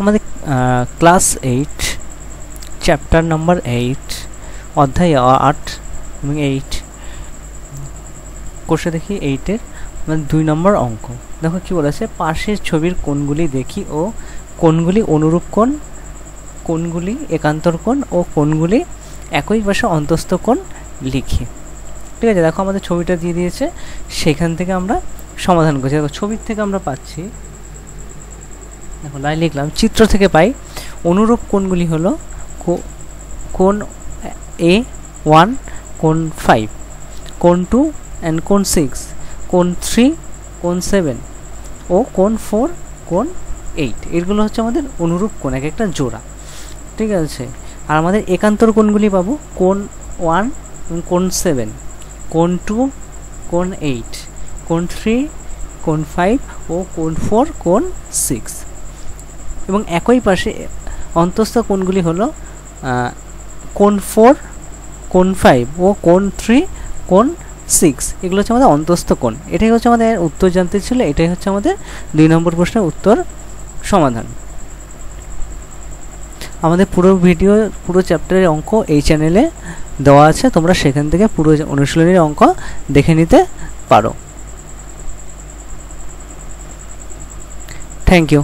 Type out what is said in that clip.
আমাদের class 8 chapter number 8 অধ্যায় 8 এবং 8 কোষে দেখি 8-এর মানে 2 নম্বর অঙ্ক। দেখো কি বলেছে, পাশের ছবির কোণগুলি দেখি ও কোণগুলি অনুরূপ কোণ, কোণগুলি একান্তর কোণ ও কোণগুলি একই পাশে অন্তস্থ কোণ লিখি। ঠিক আছে, দেখো আমাদের ছবিটা দিয়ে দিয়েছে, সেখান থেকে আমরা সমাধান করছি। দেখো ছবির থেকে আমরা পাচ্ছি, দেখো লাই লিখলাম, চিত্র থেকে পাই অনুরূপ কোণগুলি হলো কোণ A1, কোণ 5, কোণ 2 অ্যান্ড কোণ 6, কোণ 3, কোণ 7 ও কোণ 4, কোণ 8। এগুলো হচ্ছে আমাদের অনুরূপ কোণ, এক একটা জোড়া। ঠিক আছে, আর আমাদের একান্তর কোণগুলি পাবো কোণ 1, কোণ 7, কোণ 2, কোণ 8, কোণ 3, কোণ 5 ও কোণ 4, কোণ 6। এবং একই পাশে অন্তস্থ কোণগুলি হলো কোণ 4, কোণ 5 ও কোণ 3, কোণ 6। এগুলো হচ্ছে আমাদের অন্তস্থ কোণ। এটাই হচ্ছে আমাদের উত্তর জানতে ছিল, এটাই হচ্ছে আমাদের 2 নম্বর প্রশ্নের উত্তর সমাধান। আমাদের পুরো ভিডিও, পুরো চ্যাপ্টারের অঙ্ক এই চ্যানেলে দেওয়া আছে, তোমরা সেখান থেকে পুরো অনুশীলনীর অঙ্ক দেখে নিতে পারো। Thank you.